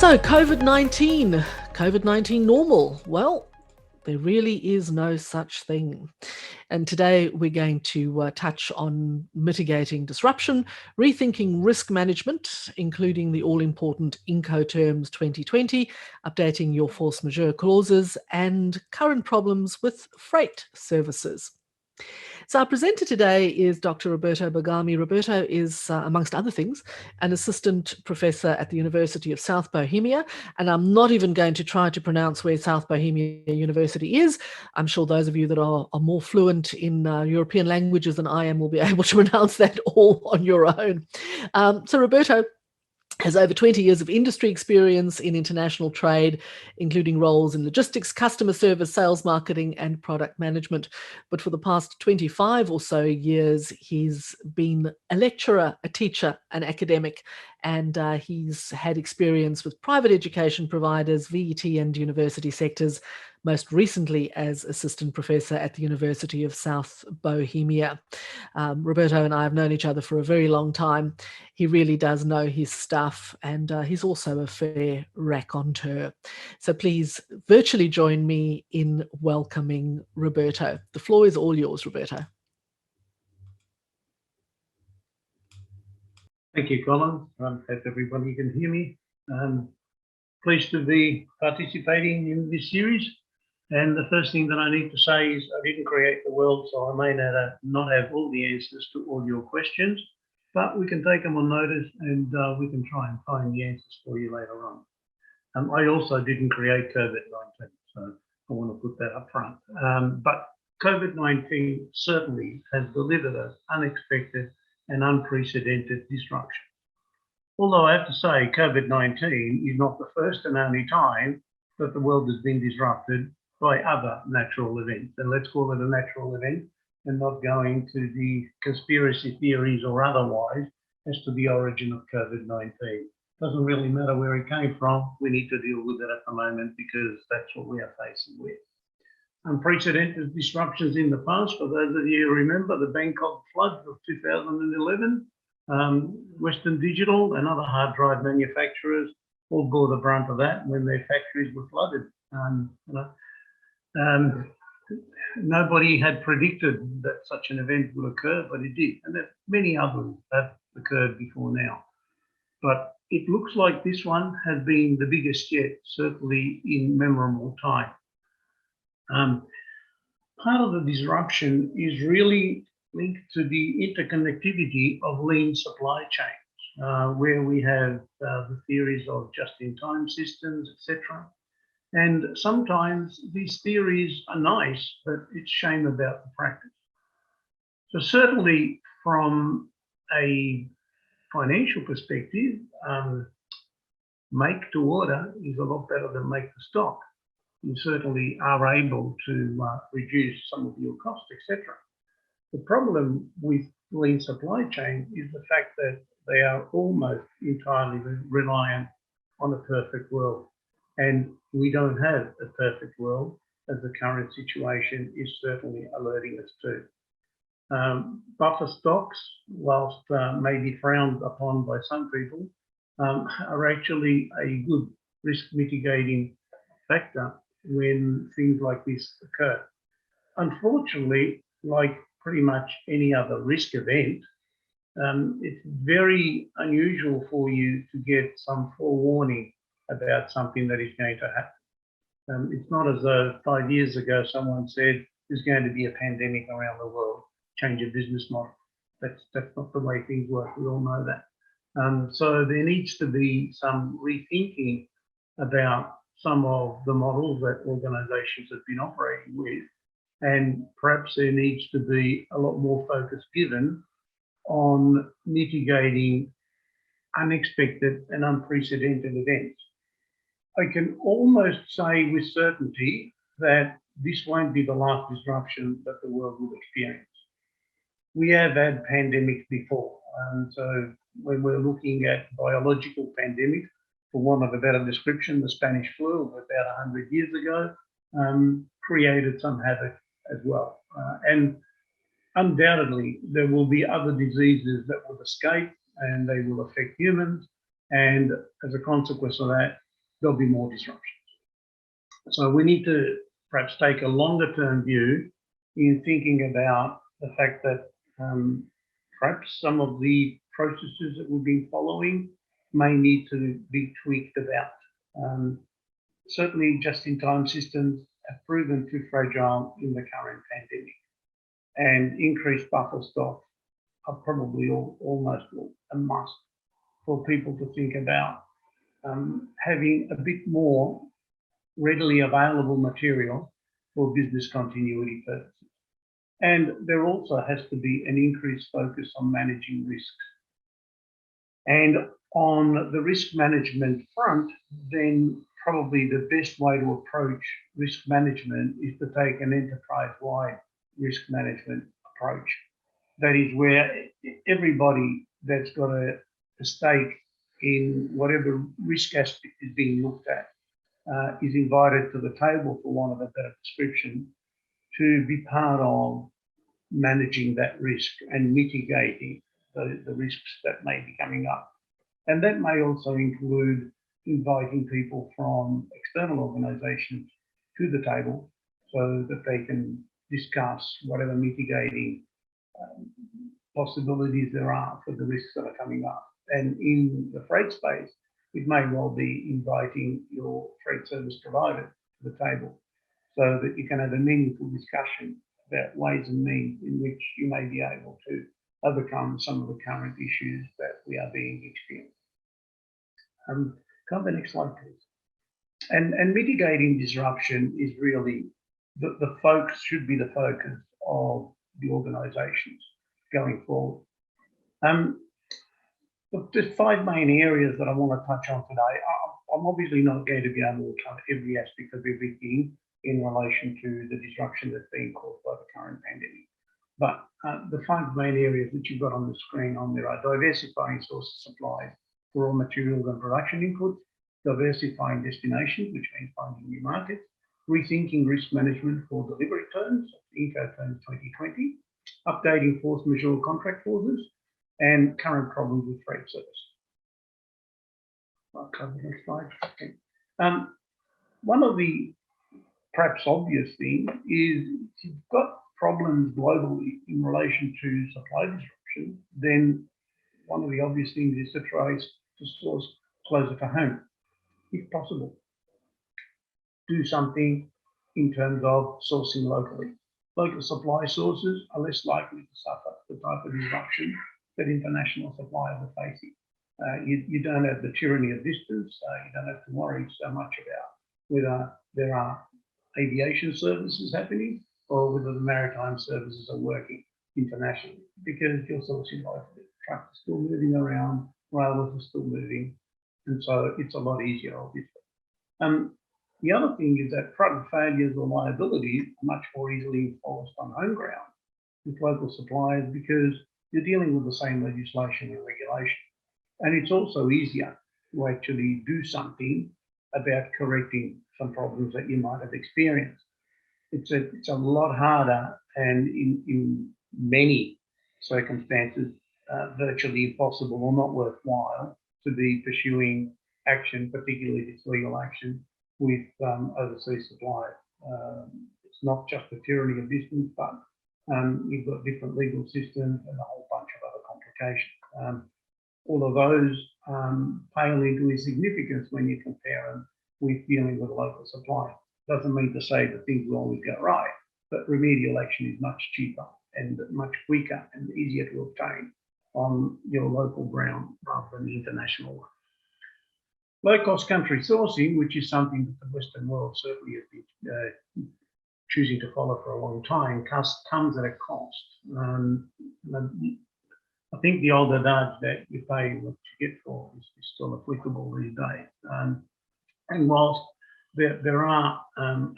So COVID-19 normal. Well, there really is no such thing. And today we're going to touch on mitigating disruption, rethinking risk management, including the all-important Incoterms 2020, updating your force majeure clauses, and current problems with freight services. So our presenter today is Dr. Roberto Bergami. Roberto is, amongst other things, an assistant professor at the University of South Bohemia, and I'm not even going to try to pronounce where South Bohemia University is. I'm sure those of you that are more fluent in European languages than I am will be able to pronounce that all on your own. So Roberto has over 20 years of industry experience in international trade, including roles in logistics, customer service, sales, marketing, and product management. But for the past 25 or so years, he's been a lecturer, a teacher, an academic, and he's had experience with private education providers, VET and university sectors, most recently as assistant professor at the University of South Bohemia. Roberto and I have known each other for a very long time. He really does know his stuff, and he's also a fair raconteur. So please virtually join me in welcoming Roberto. The floor is all yours, Roberto. Thank you, Colin. Hope everybody can hear me. Pleased to be participating in this series. And the first thing that I need to say is I didn't create the world, so I may not have all the answers to all your questions, but we can take them on notice and we can try and find the answers for you later on. I also didn't create COVID-19, so I want to put that up front. But COVID-19 certainly has delivered us unexpected and unprecedented disruption. Although I have to say COVID-19 is not the first and only time that the world has been disrupted by other natural events. And let's call it a natural event and not go into the conspiracy theories or otherwise as to the origin of COVID-19. Doesn't really matter where it came from. We need to deal with it at the moment because that's what we are facing with. Unprecedented disruptions in the past. For those of you who remember the Bangkok floods of 2011, Western Digital and other hard drive manufacturers all bore the brunt of that when their factories were flooded. Nobody had predicted that such an event would occur, but it did. And that many others have occurred before now. But it looks like this one has been the biggest yet, certainly in memorable time. Part of the disruption is really linked to the interconnectivity of lean supply chains, where we have the theories of just-in-time systems, etc. And sometimes these theories are nice, but it's shame about the practice. So certainly from a financial perspective, make to order is a lot better than make to stock. You certainly are able to reduce some of your costs, etc. The problem with lean supply chain is the fact that they are almost entirely reliant on a perfect world. And we don't have a perfect world, as the current situation is certainly alerting us to. Buffer stocks, whilst maybe frowned upon by some people, are actually a good risk mitigating factor when things like this occur. Unfortunately, like pretty much any other risk event, it's very unusual for you to get some forewarning about something that is going to happen. It's not as though 5 years ago someone said there's going to be a pandemic around the world, change your business model. That's not the way things work. We all know that. So there needs to be some rethinking about some of the models that organizations have been operating with. And perhaps there needs to be a lot more focus given on mitigating unexpected and unprecedented events. I can almost say with certainty that this won't be the last disruption that the world will experience. We have had pandemics before. So when we're looking at biological pandemics, for want of a better description, the Spanish flu of about 100 years ago created some havoc as well. And undoubtedly, there will be other diseases that will escape and they will affect humans. And as a consequence of that, there'll be more disruptions. So we need to perhaps take a longer term view in thinking about the fact that perhaps some of the processes that we've been following may need to be tweaked about. Certainly just-in-time systems have proven too fragile in the current pandemic, and increased buffer stock are probably almost a must for people to think about having a bit more readily available material for business continuity purposes. And there also has to be an increased focus on managing risks. And on the risk management front, then probably the best way to approach risk management is to take an enterprise-wide risk management approach. That is where everybody that's got a stake in whatever risk aspect is being looked at is invited to the table, for want of a better description, to be part of managing that risk and mitigating the risks that may be coming up. And that may also include inviting people from external organisations to the table so that they can discuss whatever mitigating possibilities there are for the risks that are coming up. And in the freight space, it may well be inviting your freight service provider to the table so that you can have a meaningful discussion about ways and means in which you may be able to overcome some of the current issues that we are being experienced. Come the next slide, please. And mitigating disruption is really the focus, should be the focus of the organisations going forward. There's 5 main areas that I want to touch on today. I'm obviously not going to be able to cover every aspect of everything in relation to the disruption that's being caused by the current pandemic. But the 5 main areas that you've got on the screen on there are diversifying source of supply for raw materials and production inputs, diversifying destinations, which means finding new markets, rethinking risk management for delivery terms, Incoterms 2020, updating force majeure contract clauses, and current problems with freight service. I'll cover the next slide. Okay. One of the perhaps obvious things is if you've got problems globally in relation to supply disruption, then one of the obvious things is to try to source closer to home, if possible. Do something in terms of sourcing locally. Local supply sources are less likely to suffer the type of disruption that international suppliers are facing. You don't have the tyranny of distance, you don't have to worry so much about whether there are aviation services happening or whether the maritime services are working internationally, because you're sourcing locally. Trucks are still moving around, railways are still moving, and so it's a lot easier, obviously. The other thing is that product failures or liabilities are much more easily enforced on home ground with local suppliers because you're dealing with the same legislation and regulation. And it's also easier to actually do something about correcting some problems that you might have experienced. It's a lot harder, and in many circumstances, virtually impossible or not worthwhile to be pursuing action, particularly if it's legal action, with overseas suppliers. It's not just the tyranny of distance, but you've got different legal systems and a whole bunch of other complications. All of those pale into insignificance when you compare them with dealing with a local supplier. Doesn't mean to say that things will always go right, but remedial action is much cheaper and much quicker and easier to obtain on your local ground rather than the international one. Low-cost country sourcing, which is something that the Western world certainly has been choosing to follow for a long time, comes at a cost. I think the old adage that you pay what you get for is still applicable these days. And whilst there are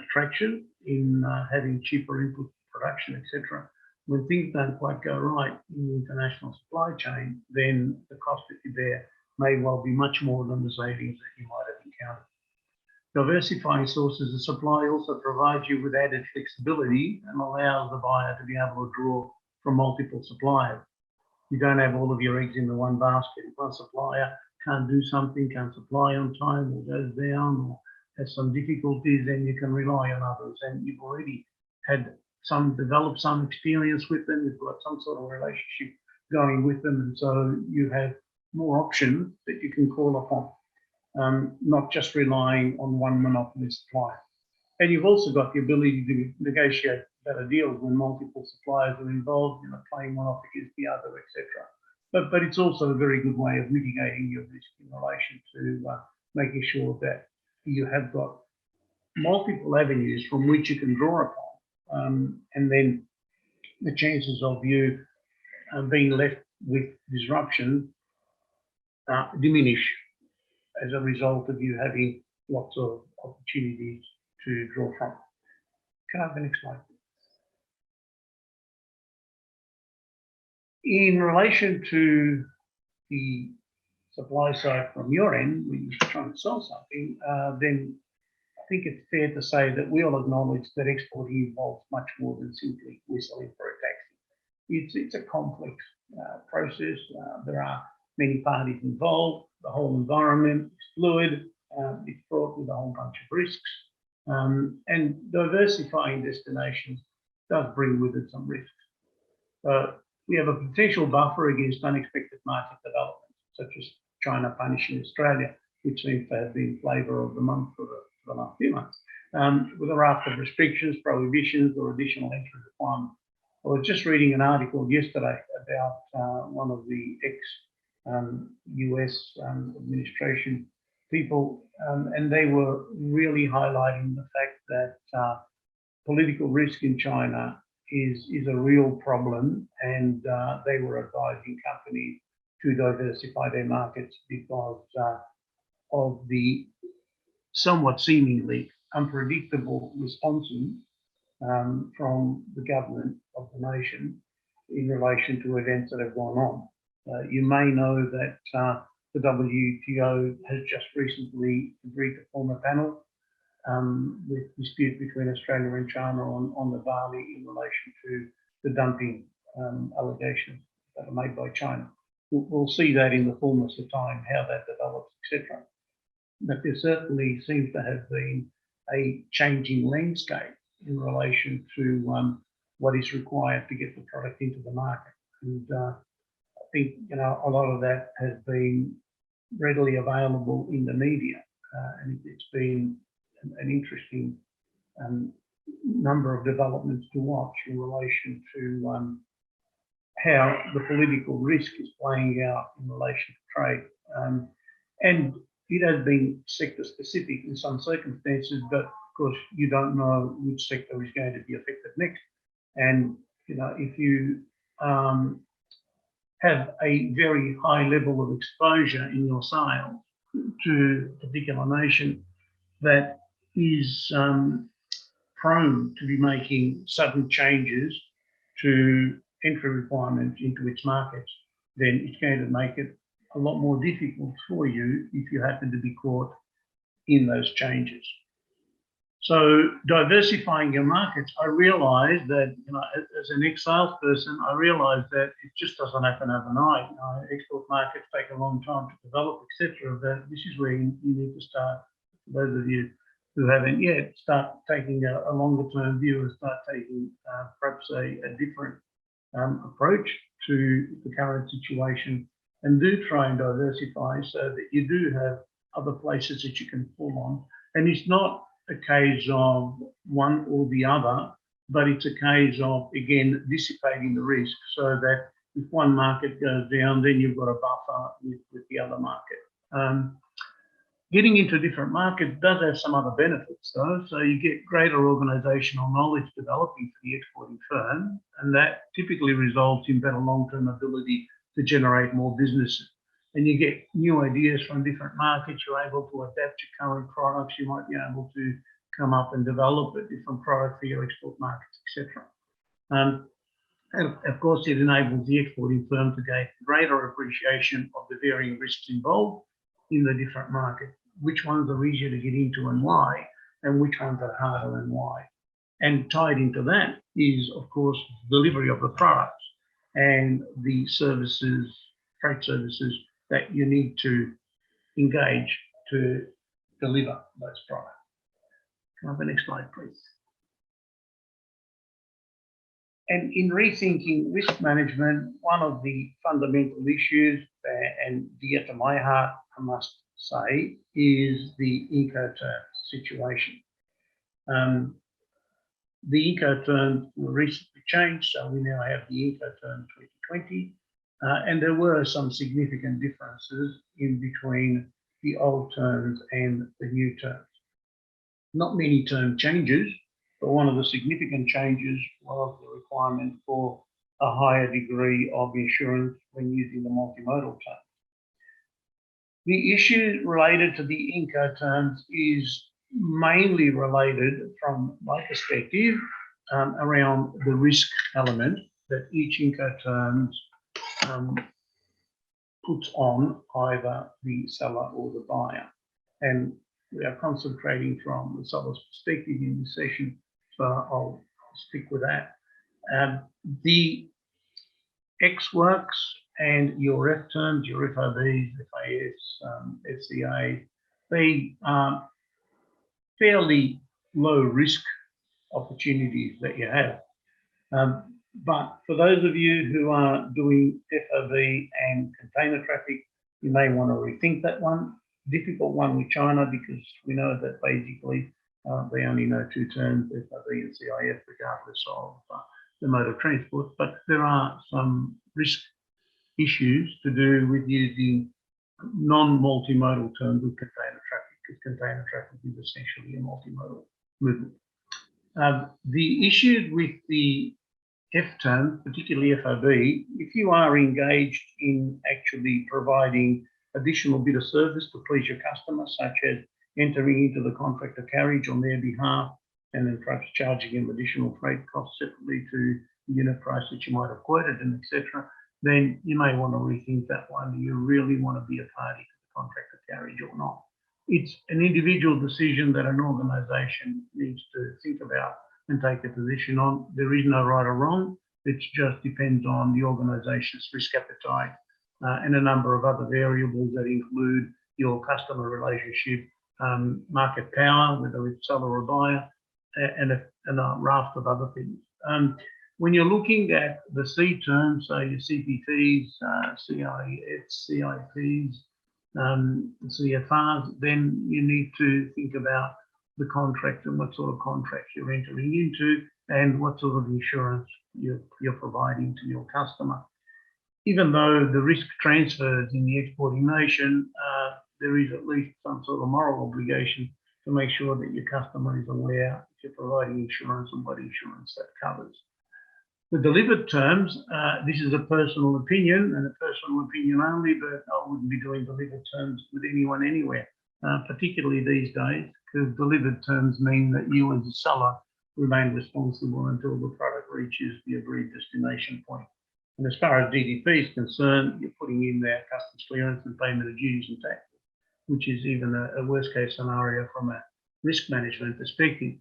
attraction in having cheaper input production, etc., when things don't quite go right in the international supply chain, then the cost that you bear may well be much more than the savings that you might have encountered. Diversifying sources of supply also provides you with added flexibility and allows the buyer to be able to draw from multiple suppliers. You don't have all of your eggs in the one basket. One supplier can't do something, can't supply on time, or goes down, or has some difficulties, then you can rely on others. And you've already had developed some experience with them, you've got some sort of relationship going with them, and so you have more options that you can call upon, not just relying on one monopoly supplier. And you've also got the ability to negotiate better deals when multiple suppliers are involved, playing one off against the other, etc. But it's also a very good way of mitigating your risk in relation to making sure that you have got multiple avenues from which you can draw upon, and then the chances of you being left with disruption diminish as a result of you having lots of opportunities to draw from. Can I have the next slide? In relation to the supply side from your end, when you're trying to sell something, then I think it's fair to say that we all acknowledge that exporting involves much more than simply whistling for a taxi. It's a complex process. There are many parties involved. The whole environment is fluid. It's fraught with a whole bunch of risks. And diversifying destinations does bring with it some risks. So we have a potential buffer against unexpected market developments, such as China punishing Australia, which seems to have been flavour of the month for the last few months, with a raft of restrictions, prohibitions, or additional entry requirements. I was just reading an article yesterday about one of the ex-US administration people, and they were really highlighting the fact that political risk in China is a real problem, and they were advising companies to diversify their markets because of the somewhat seemingly unpredictable responses from the government of the nation in relation to events that have gone on. You may know that the WTO has just recently agreed to form a panel with dispute between Australia and China on the barley in relation to the dumping allegations that are made by China. We'll see that in the fullness of time, how that develops, etc. But there certainly seems to have been a changing landscape in relation to what is required to get the product into the market. And I think a lot of that has been readily available in the media, and it's been an interesting number of developments to watch in relation to how the political risk is playing out in relation to trade. And it has been sector specific in some circumstances, but of course you don't know which sector is going to be affected next. And if you have a very high level of exposure in your sales to a particular nation that is prone to be making sudden changes to entry requirements into its markets, then it's going to make it a lot more difficult for you if you happen to be caught in those changes. So diversifying your markets, I realise that, as an ex-salesperson, I realise that it just doesn't happen overnight. Export markets take a long time to develop, etc. But this is where you need to start, for those of you who haven't yet, start taking a longer-term view and start taking perhaps a different approach to the current situation, and do try and diversify so that you do have other places that you can pull on. And it's not a case of one or the other, but it's a case of, again, dissipating the risk so that if one market goes down, then you've got a buffer with the other market. Getting into different markets does have some other benefits, though. So you get greater organisational knowledge developing for the exporting firm, and that typically results in better long-term ability to generate more business. And you get new ideas from different markets. You're able to adapt your current products. You might be able to come up and develop a different product for your export markets, etc. And of course, it enables the exporting firm to gain greater appreciation of the varying risks involved in the different markets, which ones are easier to get into and why, and which ones are harder and why. And tied into that is, of course, delivery of the products and the services, freight services that you need to engage to deliver those products. Can I have the next slide, please? And in rethinking risk management, one of the fundamental issues, and dear to my heart, I must say, is the Incoterm situation. The Incoterms were recently changed, so we now have the Incoterm 2020, and there were some significant differences in between the old terms and the new terms. Not many term changes, but one of the significant changes was the requirement for a higher degree of insurance when using the multimodal term. The issue related to the Incoterms is mainly related, from my perspective, around the risk element that each Incoterms puts on either the seller or the buyer. And we are concentrating from the seller's perspective in this session, so I'll stick with that. The X works and your F terms, your FOBs, FAS, FCA, they are fairly low risk opportunities that you have. But for those of you who are doing FOB and container traffic, you may want to rethink that one. Difficult one with China, because we know that basically they only know two terms, FOB and CIF, regardless of the mode of transport. But there are some risk issues to do with using non-multimodal terms with container traffic, because container traffic is essentially a multimodal movement. The issue with the F term, particularly FOB, if you are engaged in actually providing additional bit of service to please your customer, such as entering into the contract of carriage on their behalf, and then perhaps charging them additional freight costs separately to the unit price that you might have quoted, and etc., then you may want to rethink that one. Do you really want to be a party to the contract of carriage or not? It's an individual decision that an organisation needs to think about and take a position on. There is no right or wrong. It just depends on the organisation's risk appetite and a number of other variables that include your customer relationship, market power, whether it's seller or buyer, and a raft of other things. When you're looking at the C terms, so your CPTs, CIFs, CIPs, CFRs, then you need to think about the contract and what sort of contract you're entering into and what sort of insurance you're providing to your customer. Even though the risk transfers in the exporting nation, there is at least some sort of moral obligation to make sure that your customer is aware if you're providing insurance and what insurance that covers. The delivered terms, this is a personal opinion and a personal opinion only, but I wouldn't be doing delivered terms with anyone anywhere, particularly these days, because delivered terms mean that you as a seller remain responsible until the product reaches the agreed destination point. And as far as DDP is concerned, you're putting in there customs clearance and payment of duties and tax, which is even a worst case scenario from a risk management perspective.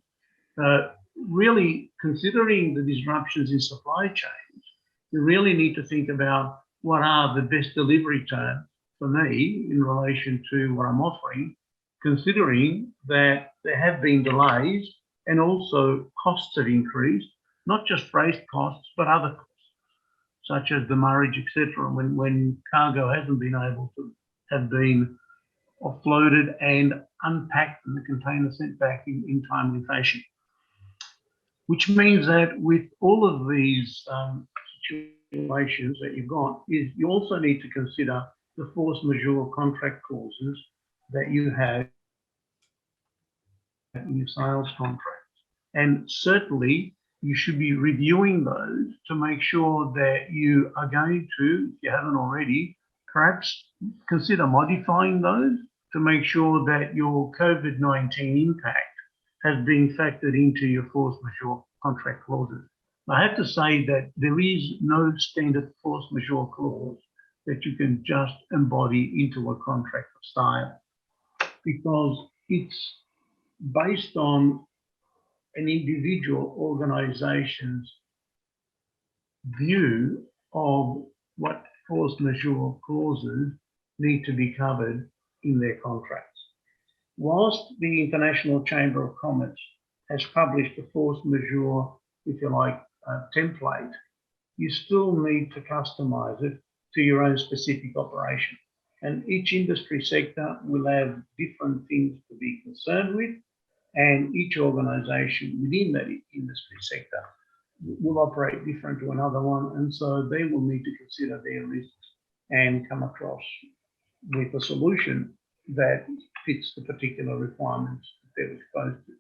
Really considering the disruptions in supply chains, you really need to think about what are the best delivery terms for me in relation to what I'm offering, considering that there have been delays and also costs have increased, not just freight costs, but other costs, such as demurrage, etc., when cargo hasn't been able to have been offloaded and unpacked and the container sent back in timely fashion. Which means that with all of these situations that you've got, is you also need to consider the force majeure contract clauses that you have in your sales contracts. And certainly you should be reviewing those to make sure that you are going to, if you haven't already, perhaps consider modifying those to make sure that your COVID-19 impact has been factored into your force majeure contract clauses. I have to say that there is no standard force majeure clause that you can just embody into a contract of sale, because it's based on an individual organisation's view of what force majeure clauses need to be covered in their contracts. Whilst the International Chamber of Commerce has published a force majeure, if you like, template, you still need to customise it to your own specific operation. And each industry sector will have different things to be concerned with, and each organisation within that industry sector will operate different to another one, and so they will need to consider their risks and come across with a solution that fits the particular requirements that they're exposed to.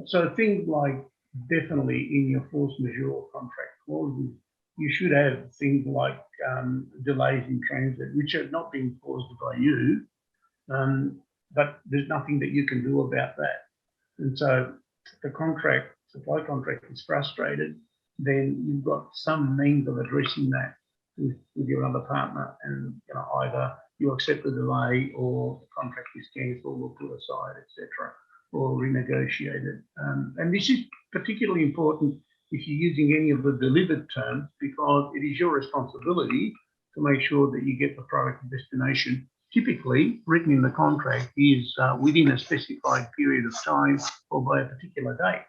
So things like, definitely in your force majeure contract clauses, you should have things like delays in transit, which are not being caused by you, but there's nothing that you can do about that. And so if the supply contract is frustrated, then you've got some means of addressing that with your other partner, and either you accept the delay, or the contract is cancelled or put aside, etc., or renegotiated. And this is particularly important if you're using any of the delivered terms, because it is your responsibility to make sure that you get the product to destination. Typically, written in the contract is within a specified period of time or by a particular date.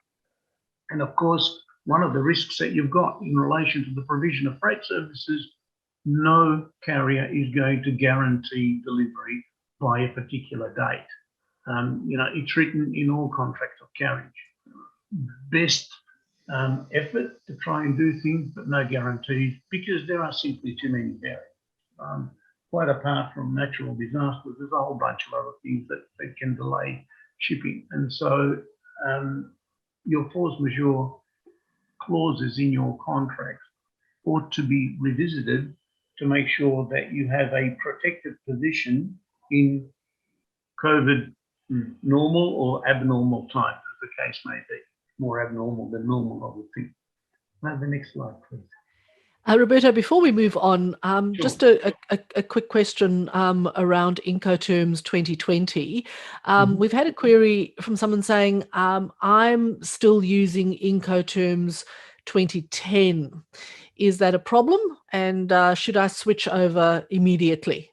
And of course, one of the risks that you've got in relation to the provision of freight services, no carrier is going to guarantee delivery by a particular date. It's written in all contracts of carriage. Best effort to try and do things, but no guarantees, because there are simply too many barriers. Quite apart from natural disasters, there's a whole bunch of other things that can delay shipping. And so your force majeure clauses in your contract ought to be revisited to make sure that you have a protected position in COVID normal or abnormal times, as the case may be. More abnormal than normal, I would think. Now, the next slide, please. Roberto, before we move on, Sure. just a quick question around Incoterms 2020. We've had a query from someone saying, I'm still using Incoterms 2010. Is that a problem? And should I switch over immediately?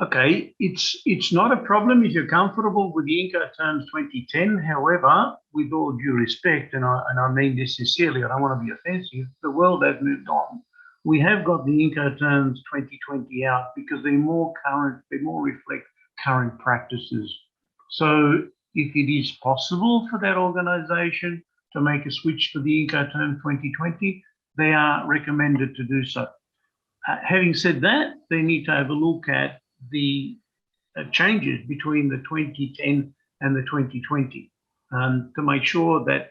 Okay, it's not a problem if you're comfortable with the Incoterms 2010. However, with all due respect, and I mean this sincerely, I don't want to be offensive, the world has moved on. We have got the Incoterms 2020 out because they're more current, they more reflect current practices. So if it is possible for that organisation to make a switch to the Incoterms 2020, they are recommended to do so. Having said that, they need to have a look at the changes between the 2010 and the 2020 to make sure that,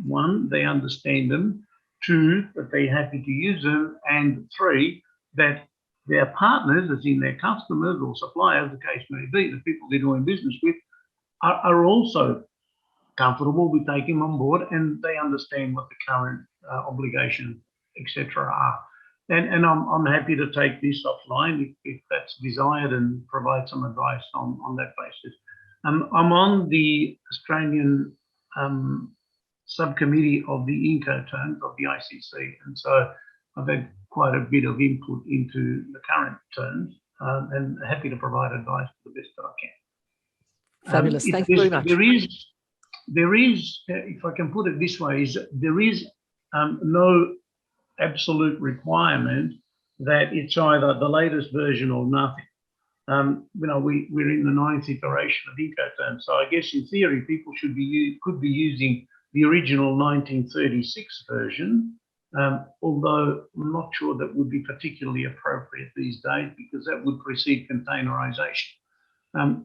one, they understand them, two, that they're happy to use them, and three, that their partners, as in their customers or suppliers, the case may be, the people they're doing business with, are also comfortable with taking them on board, and they understand what the current obligations, etc., are. And I'm happy to take this offline if that's desired and provide some advice on that basis. I'm on the Australian subcommittee of the Incoterms of the ICC, and so I've had quite a bit of input into the current terms, and happy to provide advice to the best that I can. Fabulous, thank you very much. There is, if I can put it this way, there is no absolute requirement that it's either the latest version or nothing. We're in the 9th iteration of Incoterms, so I guess in theory people could be using the original 1936 version, although I'm not sure that would be particularly appropriate these days because that would precede containerisation.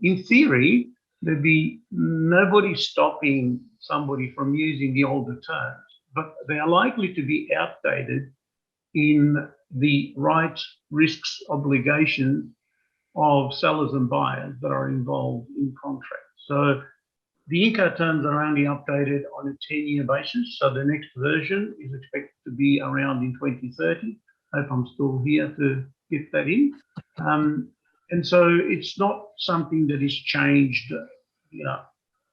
In theory, there'd be nobody stopping somebody from using the older terms, but they are likely to be outdated in the rights, risks, obligations of sellers and buyers that are involved in contracts. So the Incoterms are only updated on a 10-year basis. So the next version is expected to be around in 2030. Hope I'm still here to get that in. And so it's not something that is changed,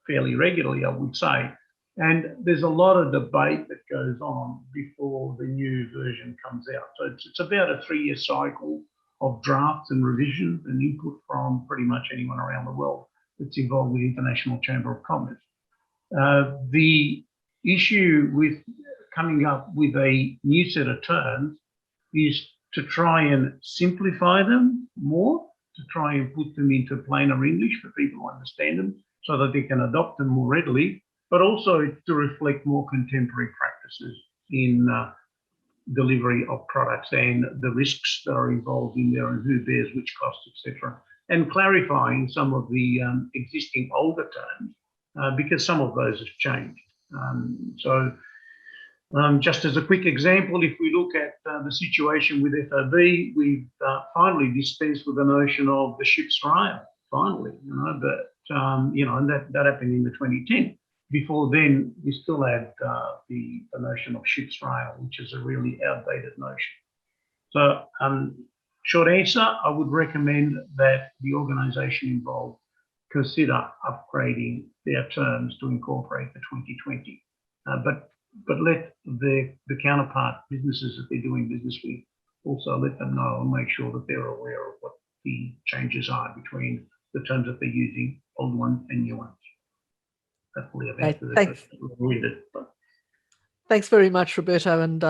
fairly regularly, I would say. And there's a lot of debate that goes on before the new version comes out. So it's about a 3-year cycle of drafts and revisions and input from pretty much anyone around the world that's involved with the International Chamber of Commerce. The issue with coming up with a new set of terms is to try and simplify them more, to try and put them into plainer English for people to understand them so that they can adopt them more readily, but also to reflect more contemporary practices in delivery of products and the risks that are involved in there and who bears which costs, etc. And clarifying some of the existing older terms because some of those have changed. Just as a quick example, if we look at the situation with FOB, we've finally dispensed with the notion of the ship's rail, finally, and that happened in the 2010. Before then, we still had the notion of ship's rail, which is a really outdated notion. So, short answer, I would recommend that the organisation involved consider upgrading their terms to incorporate the 2020. But let the counterpart businesses that they're doing business with also let them know and make sure that they're aware of what the changes are between the terms that they're using, old ones and new ones. Hopefully I've answered the question. Thanks very much, Roberto, and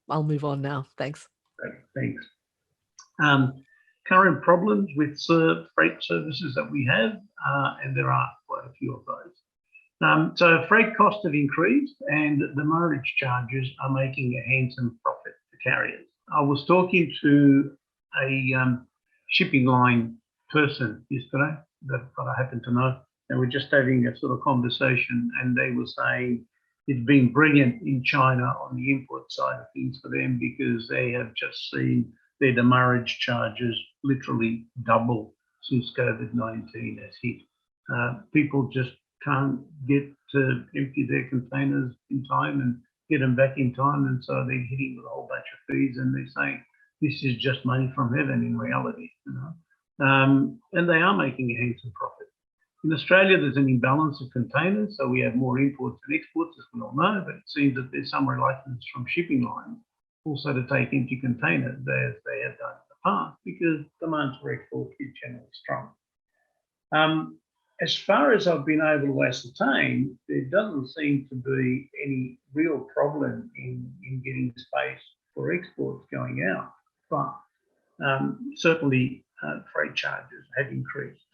I'll move on now. Thanks. Great, thanks. Current problems with freight services that we have, and there are quite a few of those. So freight costs have increased and the demurrage charges are making a handsome profit for carriers. I was talking to a shipping line person yesterday that I happen to know, and we're just having a sort of conversation, and they were saying it's been brilliant in China on the import side of things for them because they have just seen their demurrage charges literally double since COVID-19 has hit. People just can't get to empty their containers in time and get them back in time, and so they're hitting with a whole bunch of fees, and they're saying this is just money from heaven in reality, and they are making a handsome profit. In Australia, there's an imbalance of containers, so we have more imports than exports, as we all know, but it seems that there's some reluctance from shipping lines also to take empty containers as they have done in the past because demand for export is generally strong. As far as I've been able to ascertain, there doesn't seem to be any real problem in getting space for exports going out, but certainly freight charges have increased.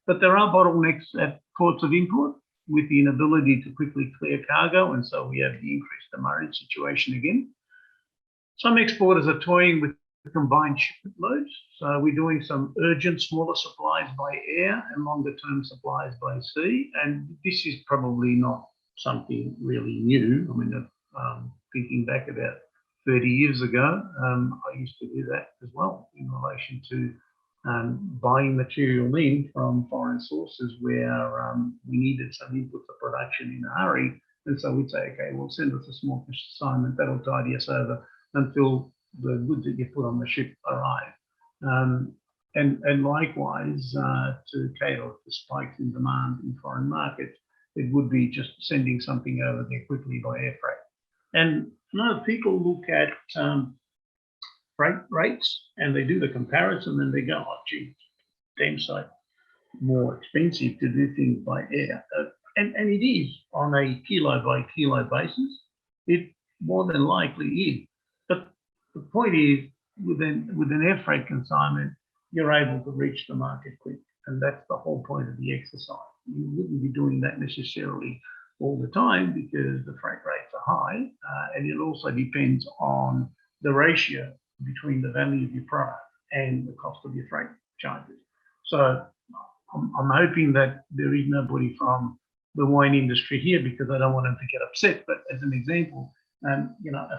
But there are bottlenecks at ports of import with the inability to quickly clear cargo, and so we have the increased demurrage situation again. Some exporters are toying with combined shipment loads. So we're doing some urgent smaller supplies by air and longer term supplies by sea. And this is probably not something really new. I mean, thinking back about 30 years ago, I used to do that as well in relation to buying material in from foreign sources where we needed some input for production in a hurry. And so we'd say, okay, well, send us a small assignment that'll tidy us over until the goods that you put on the ship arrive. And likewise, to cater to spikes in demand in foreign markets, it would be just sending something over there quickly by air freight. And people look at freight rates and they do the comparison and they go, oh, gee, damn sight more expensive to do things by air. And it is on a kilo by kilo basis. It more than likely is. But the point is, with an air freight consignment, you're able to reach the market quick. And that's the whole point of the exercise. You wouldn't be doing that necessarily all the time because the freight rates are high. And it also depends on the ratio between the value of your product and the cost of your freight charges. So I'm hoping that there is nobody from the wine industry here because I don't want them to get upset. But as an example, a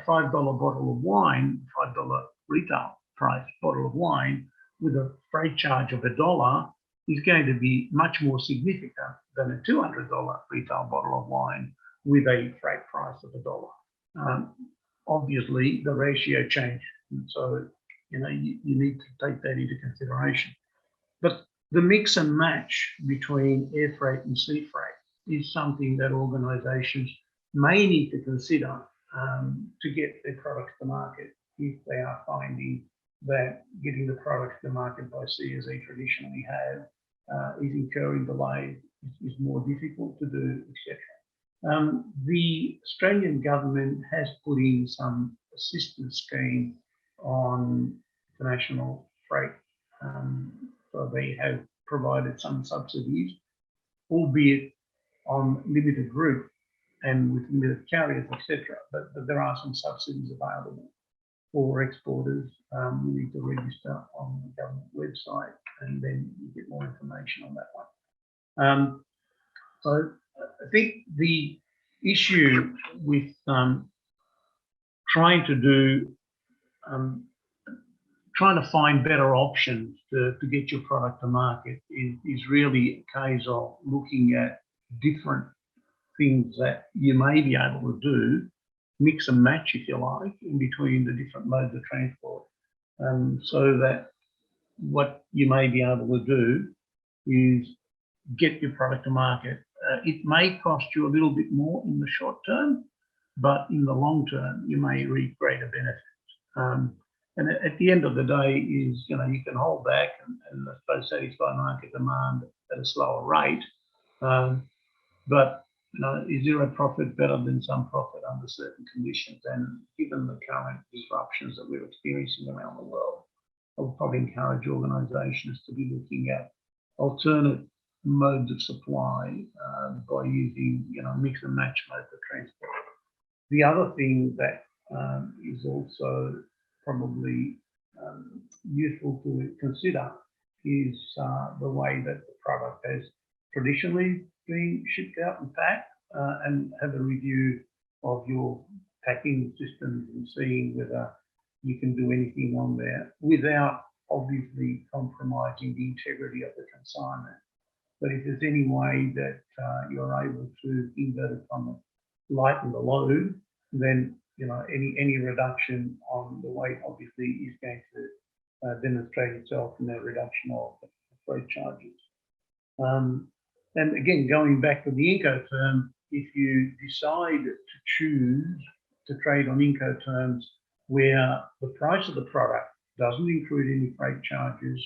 $5 bottle of wine, $5 retail price bottle of wine with a freight charge of $1 is going to be much more significant than a $200 retail bottle of wine with a freight price of $1. Obviously, the ratio changed, and so you need to take that into consideration. But the mix and match between air freight and sea freight is something that organisations may need to consider to get their products to market if they are finding that getting the products to the market by sea, as they traditionally have, is incurring delays, is more difficult to do, etc. The Australian government has put in some assistance scheme on international freight. So they have provided some subsidies, albeit on limited route and with limited carriers, etc. But there are some subsidies available for exporters. You need to register on the government website, and then you get more information on that one. So I think the issue with trying to find better options to get your product to market is really a case of looking at different things that you may be able to do, mix and match, if you like, in between the different modes of transport, so that what you may be able to do is get your product to market. It may cost you a little bit more in the short term, but in the long term, you may reap greater benefits. And at the end of the day is, you can hold back and I suppose satisfy market demand at a slower rate. But is zero profit better than some profit under certain conditions? And given the current disruptions that we're experiencing around the world, I would probably encourage organisations to be looking at alternate modes of supply by using, mix and match modes of transport. The other thing that is also probably useful to consider is the way that the product has traditionally been shipped out and packed, and have a review of your packing systems and seeing whether you can do anything on there without obviously compromising the integrity of the consignment. But if there's any way that you're able to, inverted commas, lighten the load, then any reduction on the weight obviously is going to demonstrate itself in that reduction of freight charges. And again, going back to the Incoterm, if you decide to choose to trade on Incoterms where the price of the product doesn't include any freight charges,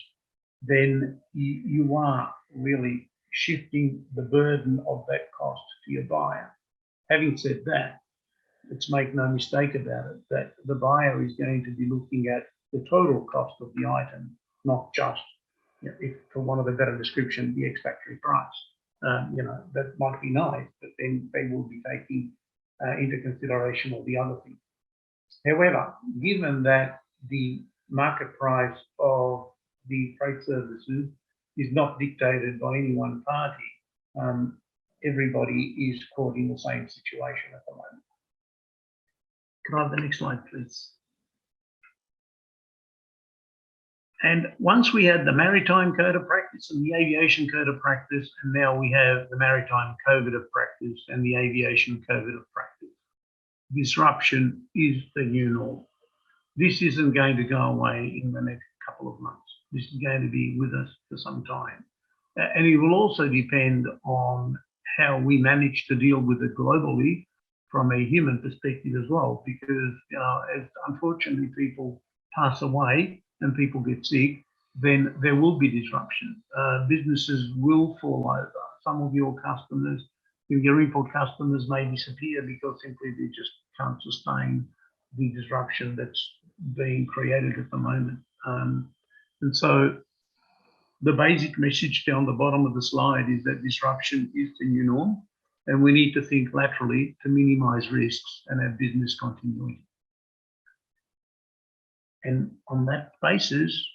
then you are really shifting the burden of that cost to your buyer. Having said that, let's make no mistake about it, that the buyer is going to be looking at the total cost of the item, not just, if for want of a better description, the ex-factory price. That might be nice, but then they will be taking into consideration all the other things. However, given that the market price of the freight services is not dictated by any one party, everybody is caught in the same situation at the moment. Can I have the next slide, please? And once we had the Maritime Code of Practice and the Aviation Code of Practice, and now we have the Maritime Code of Practice and the Aviation Code of Practice, disruption is the new norm. This isn't going to go away in the next couple of months. This is going to be with us for some time. And it will also depend on how we manage to deal with it globally from a human perspective as well, because as unfortunately people pass away and people get sick, then there will be disruption. Businesses will fall over. Some of your customers, your import customers may disappear because simply they just can't sustain the disruption that's being created at the moment. And so the basic message down the bottom of the slide is that disruption is the new norm, and we need to think laterally to minimize risks and have business continuity. And on that basis,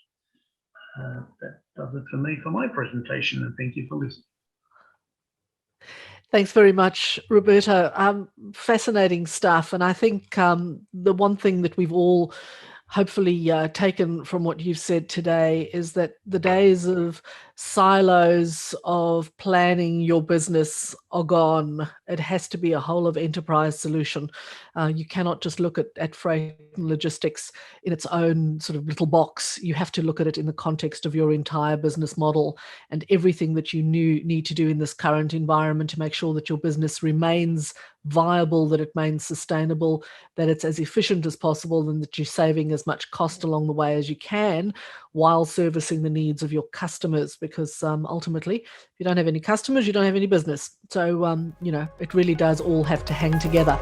that does it for me for my presentation, and thank you for listening. Thanks very much, Roberto. Fascinating stuff. And I think the one thing that we've all hopefully taken from what you've said today is that the days of silos of planning your business are gone. It has to be a whole of enterprise solution. You cannot just look at freight and logistics in its own sort of little box. You have to look at it in the context of your entire business model and everything that you need to do in this current environment to make sure that your business remains viable, that it remains sustainable, that it's as efficient as possible, and that you're saving as much cost along the way as you can while servicing the needs of your customers. Because ultimately, if you don't have any customers, you don't have any business. So, it really does all have to hang together.